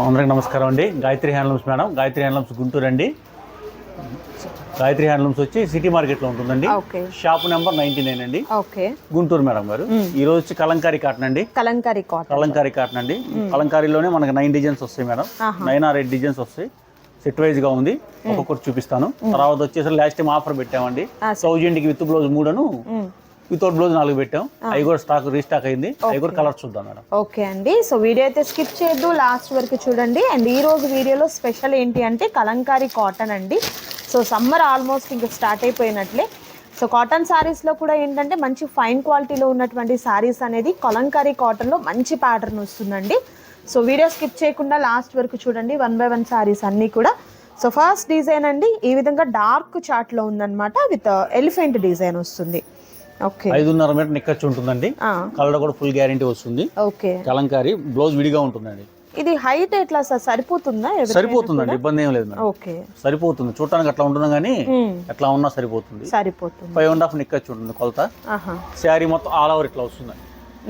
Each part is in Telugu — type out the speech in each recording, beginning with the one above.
అందరికీ నమస్కారం అండి. Gayatri handlooms madam. Gayatri handlooms Guntur అండి. గాయత్రి హ్యాండ్లూమ్స్ వచ్చి సిటీ మార్కెట్లో ఉంటుందండి. షాప్ నెంబర్ 99 అండి. గుంటూరు మేడం గారు. ఈ రోజు వచ్చి కలంకారీ కాటన్ అండి. కలంకారీ కాటన్ అండి. కలంకారీలోనే మనకి 9 డిజైన్స్ వస్తాయి మేడం. 9 or 8 డిజైన్స్ వస్తాయి. సెట్ వైజ్ గా ఉంది. ఒక్కొక్కటి చూపిస్తాను. తర్వాత వచ్చేసి లాస్ట్ టైం ఆఫర్ పెట్టామండి. 1000కి విత్ బ్లౌజ్ 3 వితౌట్ బ్లౌజ్ 4 పెట్టాం. అవి కూడా స్టాక్ రీస్టాక్ అయింది. అవి కూడా కలర్స్ చూద్దాం మేడం. ఓకే అండి. సో వీడియో అయితే స్కిప్ చేయొద్దు, లాస్ట్ వరకు చూడండి. అండ్ ఈ రోజు వీడియోలో స్పెషల్ ఏంటి అంటే కలంకారీ కాటన్ అండి. సో సమ్మర్ ఆల్మోస్ట్ ఇంకా స్టార్ట్ అయిపోయినట్లే. సో కాటన్ శారీస్లో కూడా ఏంటంటే మంచి ఫైన్ క్వాలిటీలో ఉన్నటువంటి శారీస్ అనేది కలంకారీ కాటన్లో మంచి ప్యాటర్న్ వస్తుందండి. సో వీడియో స్కిప్ చేయకుండా లాస్ట్ వరకు చూడండి. 1 by 1 శారీస్ అన్నీ కూడా. సో ఫస్ట్ డిజైన్ అండి ఈ విధంగా డార్క్ చార్ట్లో ఉందన్నమాట. విత్ ఎలిఫెంట్ డిజైన్ వస్తుంది. ఓకే, 5.5 మీటర్ నిక్కచ్చు ఉంటుందండి. కలర్ కూడా ఫుల్ గ్యారంటీ వస్తుంది. ఓకే, కలంకారీ బ్లౌజ్ విడిగా ఉంటుందండి. ఇది హైట్ ఎట్లా సార్, సరిపోతుందా? సరిపోతుందండి, ఇబ్బంది ఏం లేదు మేడం. ఓకే, సరిపోతుంది. చూడటానికి అట్లా ఉంటుంది కానీ ఎట్లా ఉన్నా సరిపోతుంది. 5.5 నిక్కచ్చు ఉంటుంది కొలత. శారీ మొత్తం ఆల్ ఓవర్ ఇట్లా వస్తుంది.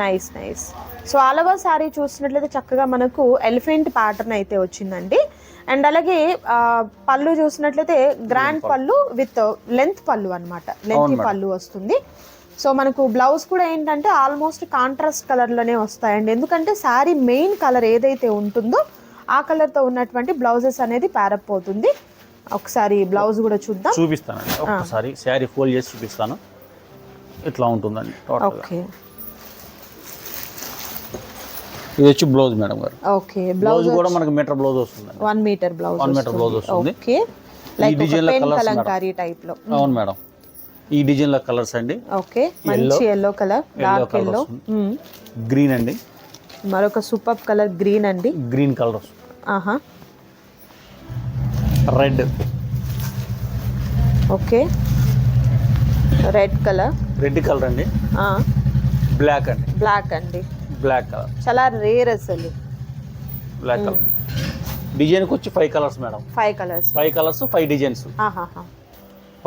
Nice nice. So all over sari చూసినట్లయితే చక్కగా మనకు ఎలిఫెంట్ ప్యాటర్న్ అయితే వచ్చిందండి. అండ్ అలాగే పళ్ళు చూసినట్లయితే గ్రాండ్ పళ్ళు విత్ లెంత్ పళ్ళు అనమాట. లెంత్ పళ్ళు వస్తుంది. సో మనకు బ్లౌజ్ కూడా ఏంటంటే ఆల్మోస్ట్ కాంట్రాస్ట్ కలర్లోనే వస్తాయండి. ఎందుకంటే శారీ మెయిన్ కలర్ ఏదైతే ఉంటుందో ఆ కలర్తో ఉన్నటువంటి బ్లౌజెస్ అనేది ప్యారప్ అవుతుంది. ఒకసారి బ్లౌజ్ కూడా చూపిస్తానండి. ఒకసారి శారీ ఫోల్డ్ చేసి చూపిస్తాను. ఇట్లా ఉంటుందండి. ఓకే, ఇది వచ్చి బ్లౌజ్ మేడం గారు. ఓకే, బ్లౌజ్ కూడా మనకి మీటర్ బ్లౌజ్ వస్తుంది. 1 మీటర్ బ్లౌజ్ వస్తుంది. ఓకే, ఈ డిజైన్ లో కలర్స్ కలంకారీ టైప్ లో. అవును మేడం, ఈ డిజైన్ లో కలర్స్ అండి. ఓకే, మంచి yellow colour, dark yellow, green అండి. మరొక సూపర్ కలర్ గ్రీన్ అండి. Green colour. Red. Okay, red colour. Red colour అండి. బ్లాక్ అండి. బ్లాక్ అండి. బ్లాక్ కలర్ చాలా రేర్ అసలు. Black colour. డిజైన్ కి వచ్చి 5 కలర్స్ మేడం. 5 colours 5 designs.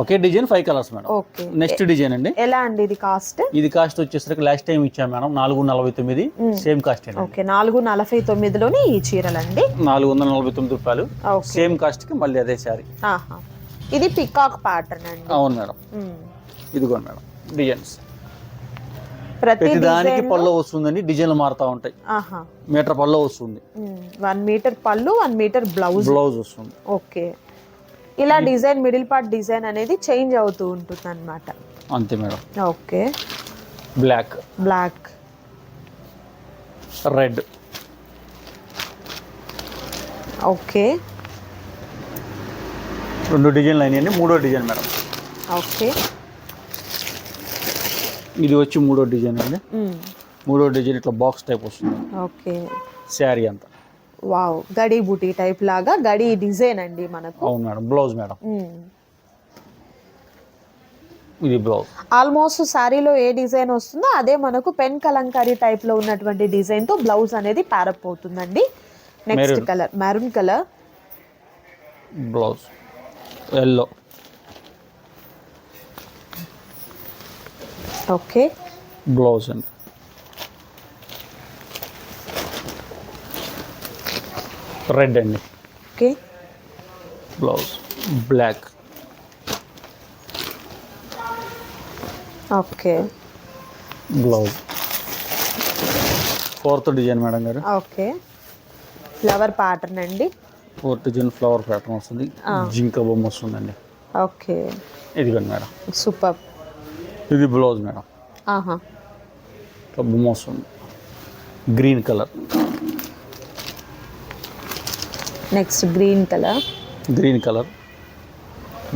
ఒకే design 5 colours madam. Okay, next design అండి. ఎలా అండి ఇది కాస్ట్? ఇది కాస్ట్ వచ్చేసరికి లాస్ట్ టైం ఇచ్చాం మేడం 449. సేమ్ కాస్ట్ అండి. ఓకే, 449లోనే ఈ చీరలండి. 449 రూపాయలు. సేమ్ కాస్ట్ కి మళ్ళీ అదే సారీ. ఇది పికాక్ ప్యాటర్న్ అండి. అవును మేడం. ఇదిగోండి మేడం డిజైన్స్. ప్రతి దానికి పళ్ళు వస్తుందండి. డిజైన్లు మారుతా ఉంటాయి. మీటర్ పళ్ళు వస్తుంది. 1 మీటర్ పళ్ళు, 1 మీటర్ బ్లౌజ్ వస్తుంది. ఓకే, ఇలా డిజైన్ మిడిల్ పార్ట్ డిజైన్ అనేది చేంజ్ అవుతూ ఉంటుంది అన్నమాట. అంతే madam. Okay, black, red. Okay, 2 డిజైన్లు అయినాయండి. 3వ డిజైన్ మేడం. ఓకే, ఇది వచ్చి 3వ డిజైన్ అండి. 3వ డిజైన్ ఇట్లా బాక్స్ టైప్ వస్తుంది. ఓకే, శారీ అంతా వావ్, గడి బూటీ టైప్ లాగా గడి డిజైన్ అండి మనకు. అవును మేడం. Blouse madam. ఇది బ్లౌజ్. ఆల్మోస్ట్ శారీలో ఏ డిజైన్ వస్తుందో అదే మనకు పెన్ కలంకారీ టైప్ లో ఉన్నటువంటి డిజైన్ తో బ్లౌజ్ అనేది ప్యారప్ అవుతుందండి. Next colour maroon colour. Blouse yellow. Okay, blouse అండి. రెడ్ అండి. Okay, blouse black. Okay, blouse. 4th design madam గారు. ఓకే, ఫ్లవర్ ప్యాటర్న్ అండి. 4th డిజైన్ ఫ్లవర్ ప్యాటర్న్ వస్తుంది. జింక బొమ్మ వస్తుందండి. ఓకే, ఇదిగోండి మేడం. సూపర్. ఇది బ్లౌజ్ మేడం. బొమ్మ వస్తుంది. Green colour. Next green colour.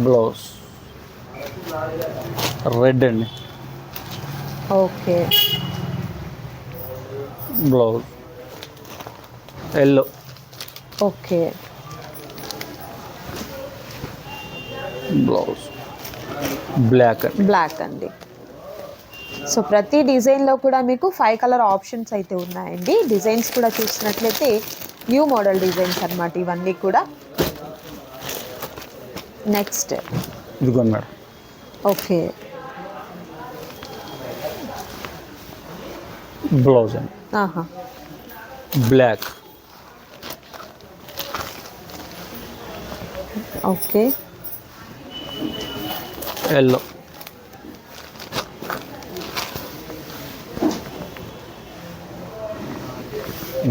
Blouse red అండి. Okay, blouse yellow. Okay, blouse black అండి. సో ప్రతి డిజైన్లో కూడా మీకు 5 కలర్ ఆప్షన్స్ అయితే ఉన్నాయండి. డిజైన్స్ కూడా చూసినట్లయితే న్యూ మోడల్ డిజైన్స్ అన్నమాట ఇవన్నీ కూడా. నెక్స్ట్ ఇదిగోండి మేడం. ఓకే, బ్లౌజ్ అండి. Black. Okay. Yellow,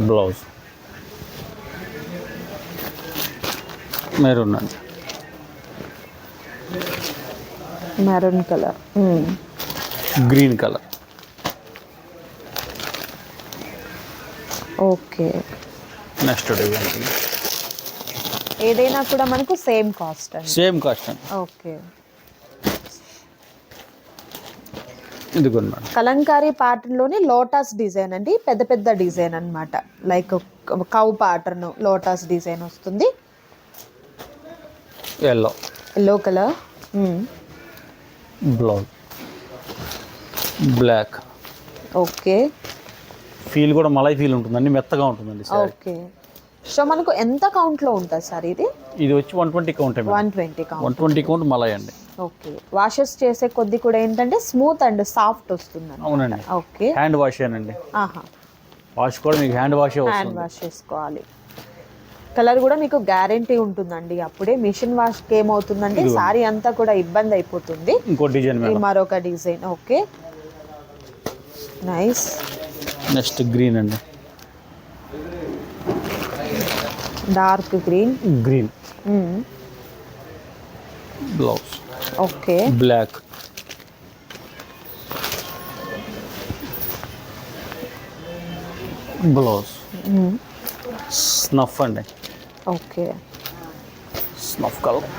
blouse maroon అండి, maroon colour, green colour. Okay. Next design ఏదైనా కూడా మనకు సేమ్ కాస్ట్ అండి. సేమ్ కాస్ట్ అండి. ఓకే. ఇదిగోండి మేడం, కలంకారీ ప్యాటర్న్లోని లోటస్ డిజైన్ అండి, పెద్ద పెద్ద డిజైన్ అన్నమాట. Like cow pattern lotus design వస్తుంది. Yellow, yellow colour, blouse black. Okay. Feel కూడా మలై ఫీల్ ఉంటుందండి, మెత్తగా ఉంటుందండి సారీ. ఓకే. సో మనకు ఎంత కౌంట్లో ఉంటుంది సార్ ఇది? ఇది వచ్చి 120 కౌంట్. 120 కౌంట్. 120 కౌంట్ మలై అండి. ఓకే. వాషెస్ చేసే కొద్ది కూడా ఏంటంటే స్మూత్ అండ్ సాఫ్ట్ వస్తుంది. అవునండి. ఓకే. హ్యాండ్ వాష్ అండి. ఆహా. వాష్ కూడా మీకు హ్యాండ్ వాషే హ్యాండ్ వస్తుంది. వాష్ చేసుకోవాలి. కలర్ కూడా మీకు గ్యారెంటీ ఉంటుందండి. అప్పుడే మిషన్ వాష్కి ఏమవుతుందంటే సారీ అంతా కూడా ఇబ్బంది అయిపోతుంది. ఇంకో డిజైన్ మేడం, మరొక design. Okay, nice. Next green అండి, dark green. Green blouse. Okay. Black, blouse snuff అండి. ఓకే. Snuff colour,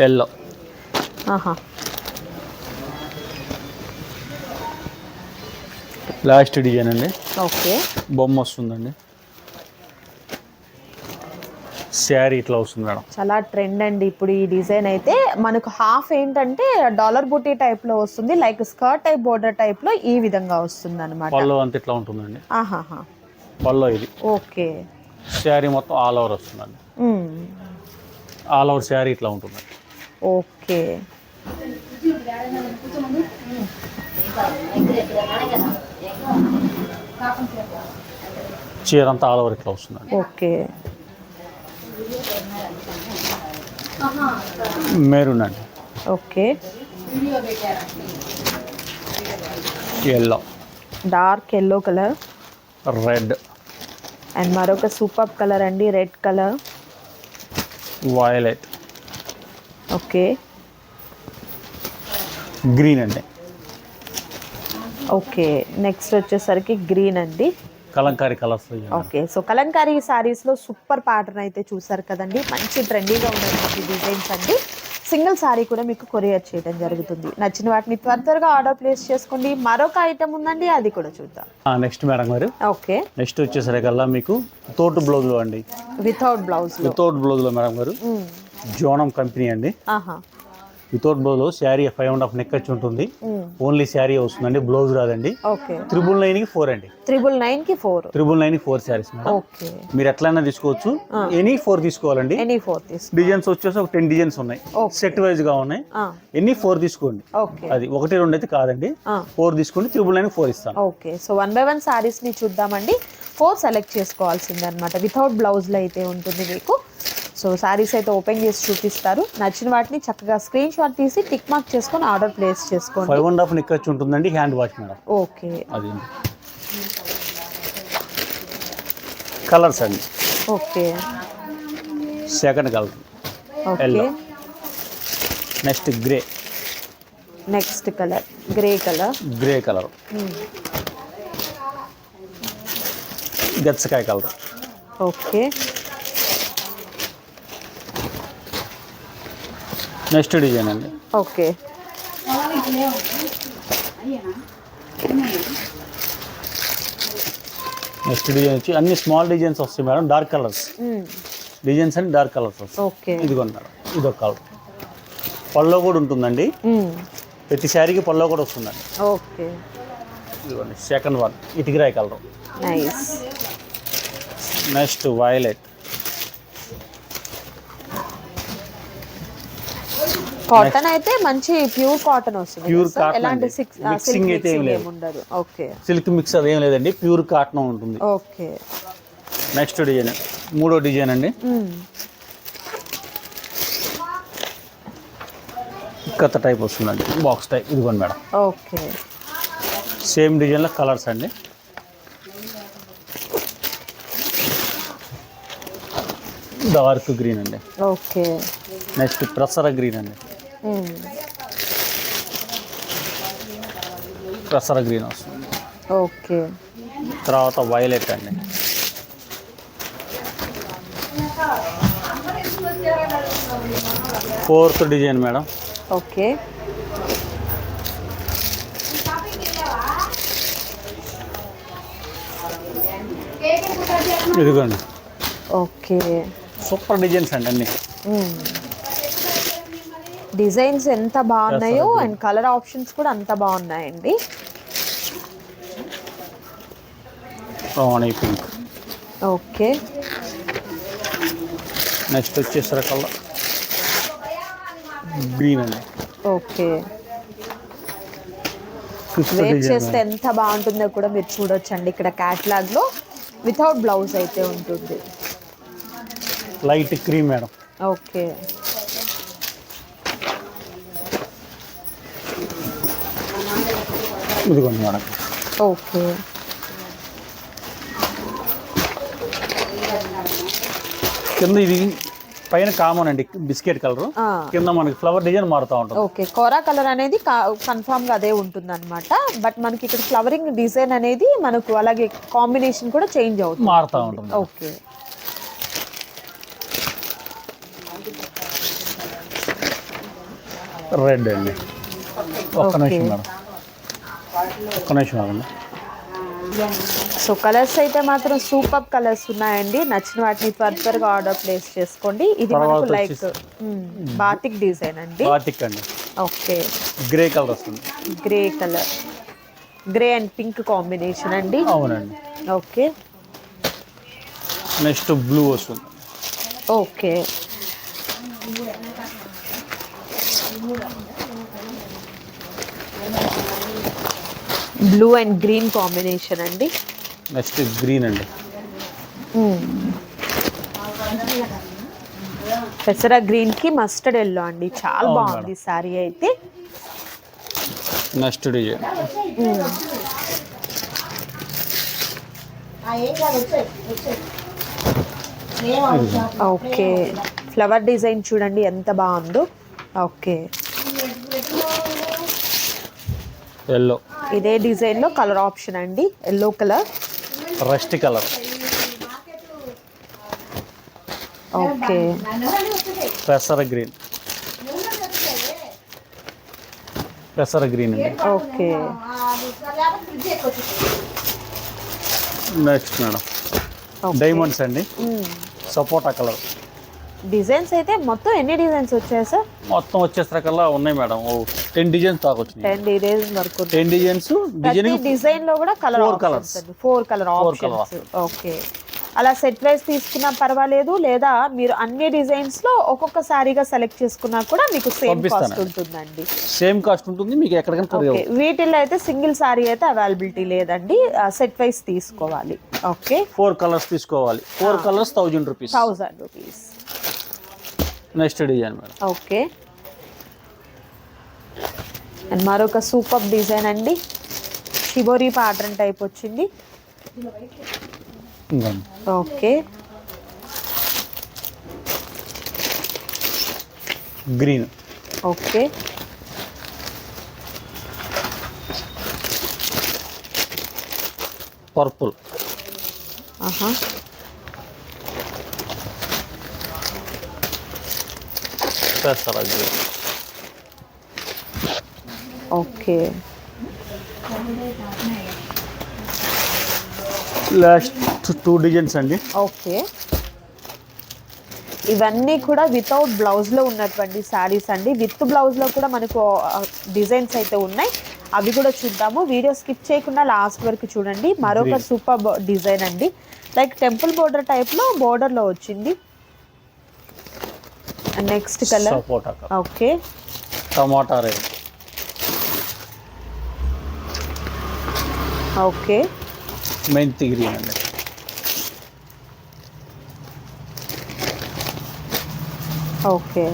yellow. ఆహా. లాస్ట్ డిజైన్ అండి. ఓకే. బొమ్మ వస్తుందండి, శారీ ఇట్లా వస్తుంది మేడం. చాలా ట్రెండ్ అండి ఇప్పుడు ఈ డిజైన్ అయితే. మనకు హాఫ్ ఏంటంటే డాలర్ బుటీ టైప్ లో వస్తుంది, like skirt type border type లో ఈ విధంగా వస్తుంది అనమాట. పళ్ళు అంత ఇట్లా ఉంటుందండి. ఆహాహా. పళ్ళు ఇది. ఓకే. శారీ మొత్తం ఆల్ ఓవర్ వస్తుందండి. ఆల్ ఓవర్ శారీ ఇట్లా ఉంటుంది. ఓకే. చీర అంతా ఆల్ ఓవర్ ఇట్లా వస్తుందండి. ఓకే. మెరూన్ అండి. Okay. Yellow, dark yellow colour, red and మరొక సూపర్ కలర్ అండి, red colour. Violet, okay. Green అండి. ఓకే. నెక్స్ట్ వచ్చేసరికి గ్రీన్ అండి. Kalamkari colours. Okay. So Kalamkari సారీస్లో సూపర్ ప్యాటర్న్ అయితే చూసారు కదండి. మంచి ట్రెండీగా ఉన్నటువంటి డిజైన్స్ అండి. సింగిల్ సారీ కూడా మీకు కొరియర్ చేయడం జరుగుతుంది. నచ్చిన వాటిని త్వరగా ఆర్డర్ ప్లేస్ చేసుకోండి. మరొక ఐటమ్ ఉందండి, అది కూడా చూద్దాం. నెక్స్ట్ మేడం గారు, ఓకే. నెక్స్ట్ వచ్చేసరికల్లా మీకు తోటు బ్లౌజ్లో అండి, వితౌట్ బ్లౌజ్. వితౌట్ బ్లౌజ్లో మేడం గారు, జోనం కంపెనీ అండి. ఆహా. వితౌట్ బ్లౌజ్ శారీ 5.5 నెక్ వచ్చి ఉంటుంది. ఓన్లీ శారీ వస్తుందండి, బ్లౌజ్ రాదండి. ఓకే. 999కి 4 అండి. 999కి 4. 999కి 4 శారీస్ మేడం. ఓకే. మీరు ఎట్లయినా తీసుకోవచ్చు, ఎనీ 4 తీసుకోవాలండి. ఎనీ 4 తీసుకో. డిజైన్స్ వచ్చేసి ఒక 10 డిజైన్స్ ఉన్నాయి, సెట్ వైజ్ గా ఉన్నాయి. ఎనీ 4 తీసుకోండి. ఓకే. అది 1 2 అయితే కాదండి, 4 తీసుకోండి. 999 4 ఇస్తాను. ఓకే. సో 1 by 1 సారీస్ ని చూద్దామండి. 4 సెలెక్ట్ చేసుకోవాల్సింది అనమాట. వితౌట్ బ్లౌజ్ లో అయితే ఉంటుంది మీకు. సో సారీస్ అయితే ఓపెన్ చేసి చూపిస్తారు. నచ్చిన వాటిని చక్కగా స్క్రీన్ షాట్ తీసి టిక్ మార్క్ చేసుకొని ఆర్డర్ ప్లేస్ చేసుకోండి. 5.5 నెక్ వచ్చి ఉంటుందండి, హ్యాండ్ వాష్ మేడం. ఓకే. అది కలర్స్ అండి. Okay. Second colour okay. Next grey. Next colour grey colour. Grey colour, గచ్చకాయ కలర్. ఓకే. నెక్స్ట్ డిజైన్ అండి. ఓకే. నెక్స్ట్ డిజైన్ వచ్చి అన్ని స్మాల్ డిజైన్స్ వస్తాయి మేడం, డార్క్ కలర్స్. డిజైన్స్ అన్ని డార్క్ కలర్స్ వస్తాయి. ఓకే. ఇదిగోండి మేడం, ఇదొక కలర్. పల్లో కూడా ఉంటుందండి, ప్రతి శారీకి పల్లో కూడా వస్తుందండి. ఓకే. ఇదిగోండి సెకండ్ వన్, ఇటుకరాయి colour. Nice. Next violet. Cotton అయితే మంచి ప్యూర్ కాటన్ వస్తుంది. ప్యూర్ కాటన్, ఎలాంటి మిక్సింగ్ అయితే ఏం లేదు. ఉండదు. ఓకే. సిల్క్ మిక్స్ అదేం లేదండి, ప్యూర్ కాటన్ ఉంటుంది. ఓకే. నెక్స్ట్ డిజైన్, మూడో డిజైన్ అండి. ఇక్కత టైప్ వస్తుందండి, బాక్స్ టైప్. ఇదిగోండి మేడం, ఓకే. సేమ్ డిజైన్లో కలర్స్ అండి. డార్క్ గ్రీన్ అండి. ఓకే. నెక్స్ట్ ప్రసర గ్రీన్ అండి. ప్రసర గ్రీన్ వస్తుంది. ఓకే. తర్వాత వైలెట్ అండి. Fourth design madam. ఓకే. ఇదిగోండి. ఓకే. సూపర్ డిజైన్స్ అండి అన్ని. డిజైన్స్ ఎంత బాగున్నాయో అండ్ కలర్ ఆప్షన్స్ కూడా అంత బాగున్నాయండి. రాణి పింక్. ఓకే. నెక్స్ట్ వచ్చేసరి కలర్ గ్రీన్ అండి. ఓకే. వేర్ చేస్తే ఎంత బాగుంటుందో కూడా మీరు చూడొచ్చండి. ఇక్కడ క్యాటలాగ్ లో వితౌట్ బ్లౌజ్ అయితే ఉంటుంది. Light cream madam. ఓకే. ఇదిగోండి మేడం. ఓకే. కింద ఇది పైన కామన్ అండి, బిస్కెట్ కలర్. కింద మనకి ఫ్లవర్ డిజైన్ మారుతూ ఉంటుంది. ఓకే. కోరా కలర్ అనేది కన్ఫామ్ గా అదే ఉంటుంది అనమాట. బట్ మనకి ఇక్కడ ఫ్లవరింగ్ డిజైన్ అనేది మనకు అలాగే కాంబినేషన్ కూడా చేంజ్ అవుతుంది, మారుతూ ఉంటుంది. ఓకే. రెడ్ అండి. ఒక్క నిమిషం మేడం, ఒక్క నిమిషం మేడం. సో కలర్స్ అయితే మాత్రం సూపర్ కలర్స్ ఉన్నాయండి. నచ్చిన వాటిని త్వరగా ఆర్డర్ ప్లేస్ చేసుకోండి. ఇది మనకు లైక్ బాటిక్ డిజైన్ అండి. బాటిక్ అండి. ఓకే. గ్రే కలర్ వస్తుంది. Grey colour, grey and pink combination అండి. అవునండి. ఓకే. నెక్స్ట్ బ్లూ వస్తుంది. Okay. Blue and green combination అండి. నెక్స్ట్ గ్రీన్ అండి. పెసరా గ్రీన్ కి మస్టర్డ్ ఎల్లో అండి. చాలా బాగుంది సారీ అయితే. Next design okay. Flower design చూడండి ఎంత బాగుందో. ఓకే. ఎల్లో. ఇదే డిజైన్ లో కలర్ ఆప్షన్ అండి, yellow colour, rust colour. Okay. పెసర గ్రీన్. పెసర గ్రీన్ అండి. ఓకే. నెక్స్ట్ మేడం డైమండ్స్ అండి. సపోటా కలర్. డిజైన్స్ అయితే మొత్తం ఎన్ని డిజైన్స్ వచ్చాయి సార్? మొత్తం వచ్చేసరికల్లా ఉన్నాయి మేడం, 10 డిజైన్స్ దాకా వచ్చినాయి. 10 డిజైన్స్ వరకు. 10 డిజైన్స్. డిజైన్ లో కూడా colour 4 colours. 4 colour options. Okay. అలా సెట్ వైస్ తీసుకున్నా పర్వాలేదు, లేదా మీరు అన్ని డిజైన్స్ లో ఒక్కొక్క సారీగా సెలెక్ట్ చేసుకున్నా కూడా మీకు సేమ్ కాస్ట్ ఉంటుందండి. సేమ్ కాస్ట్ ఉంటుంది మీకు ఎక్కడికైనా. ఓకే. వీటిల్లో అయితే సింగిల్ సారీ అయితే అవైలబిలిటీ లేదండి, సెట్ వైస్ తీసుకోవాలి. ఓకే. 4 కలర్స్ తీసుకోవాలి. 4 colours 1000 rupees. 1000 rupees. Next design madam. Okay. And మరొక సూపర్ డిజైన్ అండి, షిబోరి ప్యాటర్న్ టైప్ వచ్చింది. ఓకే. గ్రీన్. ఓకే. పర్పుల్. ఆహా. పెసర గ్రీన్. ఓకే. లాస్ట్ 2 డిజైన్స్ అండి. ఓకే. ఇవన్నీ కూడా వితౌట్ బ్లౌజ్ లో ఉన్నటువంటి శారీస్ అండి. విత్ బ్లౌజ్ లో కూడా మనకు డిజైన్స్ అయితే ఉన్నాయి, అవి కూడా చూద్దాము. వీడియో స్కిప్ చేయకుండా లాస్ట్ వరకు చూడండి. మరొక సూపర్ డిజైన్ అండి, లైక్ టెంపుల్ బోర్డర్ టైప్ లో బోర్డర్ లో వచ్చింది. Next colour. ఓకే. టమాటా రెడ్. ఓకే. మెంతి గ్రీన్ అండి. ఓకే.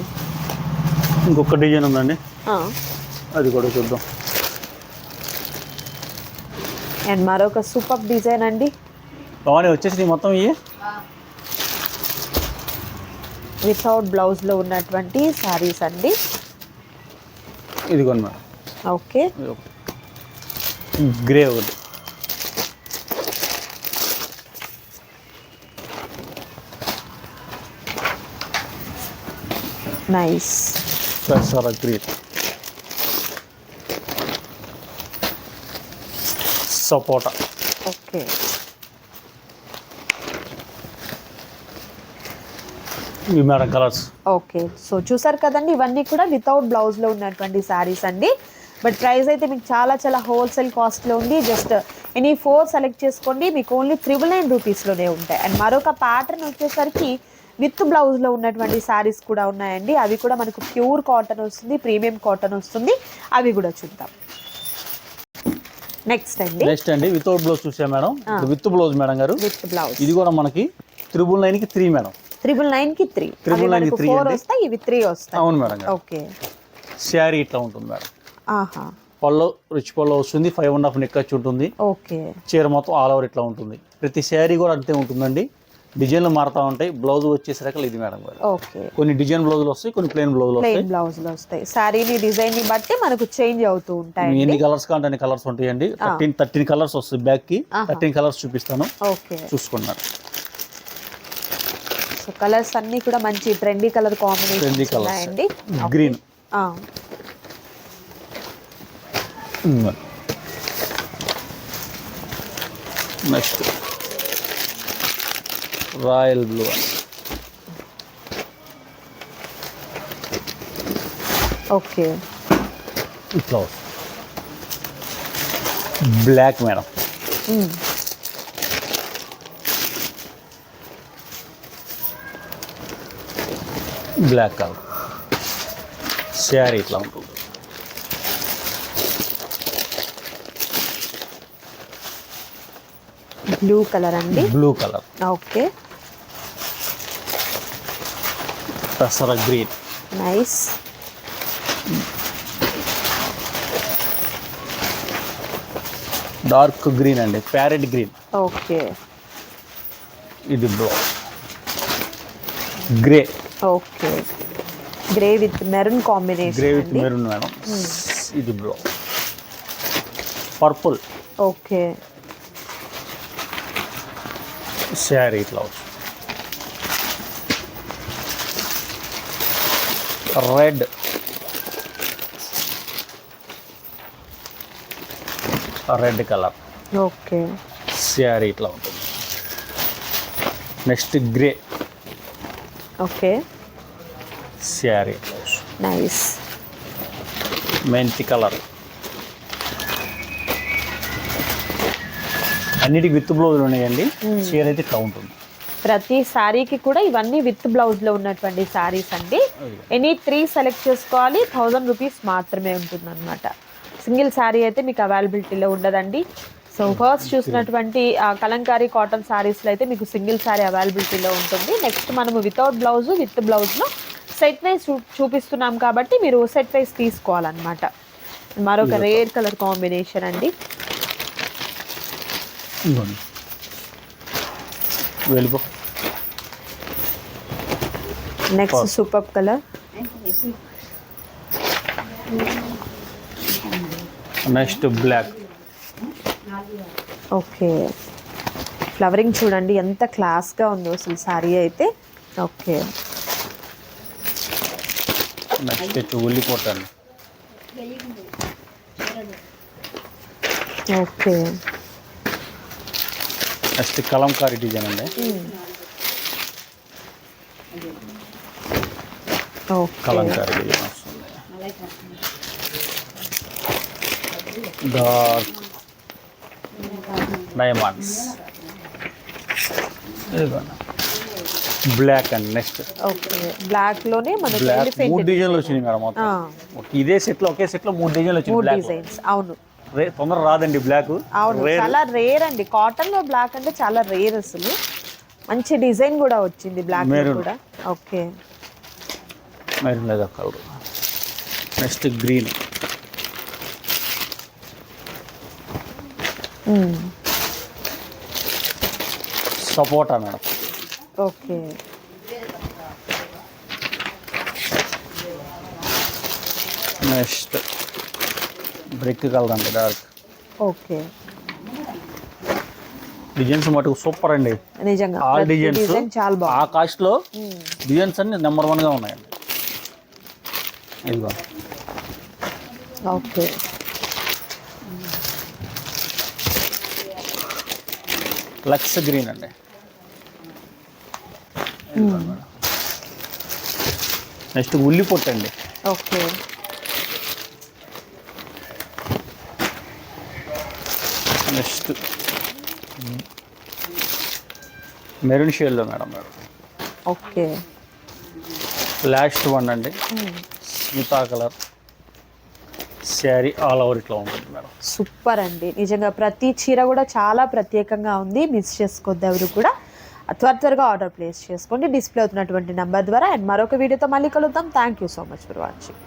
ఇంకొక డిజైన్ ఉందండి, అది కూడా చూద్దాం. అండ్ మరొక సూపర్ డిజైన్ అండి. భవానీ వచ్చేసి మొత్తం ఇవి వితౌట్ బ్లౌజ్లో ఉన్నటువంటి శారీస్ అండి. ఇదిగోండి మేడం. ఓకే, గ్రే ఒకటి, నైస్. పెసర గ్రీన్, సపోటా. ఓకే, ఇవి మేడం కలర్స్. ఓకే, సో చూసారు కదండి, ఇవన్నీ కూడా వితౌట్ బ్లౌజ్లో ఉన్నటువంటి శారీస్ అండి. బట్ ప్రైస్ అయితే మీకు చాలా చాలా హోల్సేల్ కాస్ట్లో ఉంది. జస్ట్ ఎనీ 4 సెలెక్ట్ చేసుకోండి, మీకు ఓన్లీ 999 రూపీస్లోనే ఉంటాయి. అండ్ మరొక ప్యాటర్న్ వచ్చేసరికి విత్ బ్లౌజ్లో ఉన్నటువంటి శారీస్ కూడా ఉన్నాయండి. అవి కూడా మనకు ప్యూర్ కాటన్ వస్తుంది, ప్రీమియం కాటన్ వస్తుంది. అవి కూడా చూద్దాం. నెక్స్ట్ అండి వితౌట్ బ్లౌజ్ చూసా మేడం. విత్ బ్లౌజ్ మేడం గారు, విత్ బ్లౌజ్. ఇది కూడా మనకి 999కి 3 మేడం. 999కి 3. 4 వస్తాయి, ఇవి 3 వస్తాయి. అవును మేడం. ఓకే, శారీ ఇట్లా ఉంటుంది మేడం. ఆహా, పళ్ళు రిచ్ పళ్ళు వస్తుంది, 5.5 నెక్ వచ్చి ఉంటుంది. ఓకే, చీర మొత్తం ఆల్ ఓవర్ ఇట్లా ఉంటుంది. ప్రతి శారీ కూడా అంతే ఉంటుందండి. డిజైన్లు మారుతూ ఉంటాయి. బ్లౌజ్ వచ్చేసరికి ఇది మేడం గారు. ఓకే, కొన్ని డిజైన్ బ్లౌజులు వస్తాయి, కొన్ని ప్లెయిన్ బ్లౌజులు వస్తాయి. శారీని డిజైన్ ని బట్టి మనకు చేంజ్ అవుతూ ఉంటాయి. ఎన్ని కలర్స్ కావాలంటే అన్ని కలర్స్ ఉంటాయండి. 13 కలర్స్ వస్తాయి. బ్యాక్ కి 13 కలర్స్ చూపిస్తాను. ఓకే, చూసుకున్నారు. సో కలర్స్ అన్ని కూడా మంచి ట్రెండీ కలర్ కాంబినేషన్ ఉన్నాయండి. Green, next royal blue, okay, ఇట్లా black madam. Black colour sari ఇట్లా ఉంటుంది. బ్లూ కలర్ అండి. బ్లూ కలర్, ఓకే, పెసర గ్రీన్, నైస్. డార్క్ గ్రీన్ అండి, ప్యారెట్ గ్రీన్. ఓకే, ఇది blue, grey. Okay, grey with maroon combination. Grey with maroon madam. ఇది బ్లూ, పర్పుల్. ఓకే, శారీ ఇట్లా red, red colour. Okay, sari ఇట్లా ఉంటుంది. Next grey. Okay, sari nice. మెంతి కలర్. అన్నిటికి విత్ బ్లౌజులు ఉన్నాయండి. చీర అయితే ఇట్లా ఉంటుంది. ప్రతి శారీకి కూడా ఇవన్నీ విత్ బ్లౌజ్లో ఉన్నటువంటి శారీస్ అండి. ఎనీ 3 సెలెక్ట్ చేసుకోవాలి. 1000 రూపీస్ మాత్రమే ఉంటుంది అనమాట. సింగిల్ శారీ అయితే మీకు అవైలబిలిటీలో ఉండదండి. సో ఫస్ట్ చూసినటువంటి కలంకారీ కాటన్ శారీస్లో అయితే మీకు సింగిల్ శారీ అవైలబిలిటీలో ఉంటుంది. నెక్స్ట్ మనము వితౌట్ బ్లౌజ్ విత్ బ్లౌజ్లో సెట్ వైజ్ చూపిస్తున్నాం కాబట్టి మీరు సెట్ వైజ్ తీసుకోవాలన్నమాట. మరొక రేర్ కలర్ కాంబినేషన్ అండి. వెళ్ళిపో. Next super colour. Next black. Okay, flowering చూడండి ఎంత క్లాస్గా ఉందో అసలు శారీ అయితే. ఓకే, నెక్స్ట్ వచ్చి ఉల్లిపోతాను. ఓకే, నెక్స్ట్ కలంకారీ డిజైన్ అండి. కలంకారీ డిజైన్ వస్తుంది. Dark diamonds, black and next. Okay, black లోనే మనకి బ్లాక్ 3 డిజైన్లు వచ్చినాయి మేడం మొత్తం. ఇదే సెట్ లో ఒకే సెట్ లో 3 డిజైన్లు వచ్చినాయి. 3 డిజైన్స్. అవును, తొందర రాదండి బ్లాక్. అవును, చాలా రేర్ అండి. కాటన్ లో బ్లాక్ అంటే చాలా రేర్ అసలు. మంచి డిజైన్ కూడా వచ్చింది బ్లాక్ లో కూడా. ఓకే, మెరూన్ లేదా కలర్. నెక్స్ట్ గ్రీన్, సపోటా madam. Okay. Next brick colour అండి, డార్క్. ఓకే. డిజైన్స్ మటుకు సూపర్ అండి, నిజంగా ఆల్ డిజైన్స్ చాలా బాగుంది. ఆ కాస్ట్లో డిజైన్స్ అన్ని నెంబర్ 1గా ఉన్నాయండి. ఇదిగో ఓకే. లక్స్ గ్రీన్ అండి. నెక్స్ట్ ఉల్లి పొట్టు అండి. ఓకే. నెక్స్ట్ మెరూన్ షేడ్లో మేడం. ఓకే. లాస్ట్ వన్ అండి, Smita colour sari all over ఇట్లా ఉంటుంది మేడం. సూపర్ అండి, నిజంగా ప్రతి చీర కూడా చాలా ప్రత్యేకంగా ఉంది. మిస్ చేసుకోవద్దు ఎవరు కూడా. త్వరగా ఆర్డర్ ప్లేస్ చేసుకోండి డిస్ప్లే అవుతున్నటువంటి నెంబర్ ద్వారా. అండ్ మరొక వీడియోతో మళ్ళీ కలుద్దాం. Thank you so much for watching.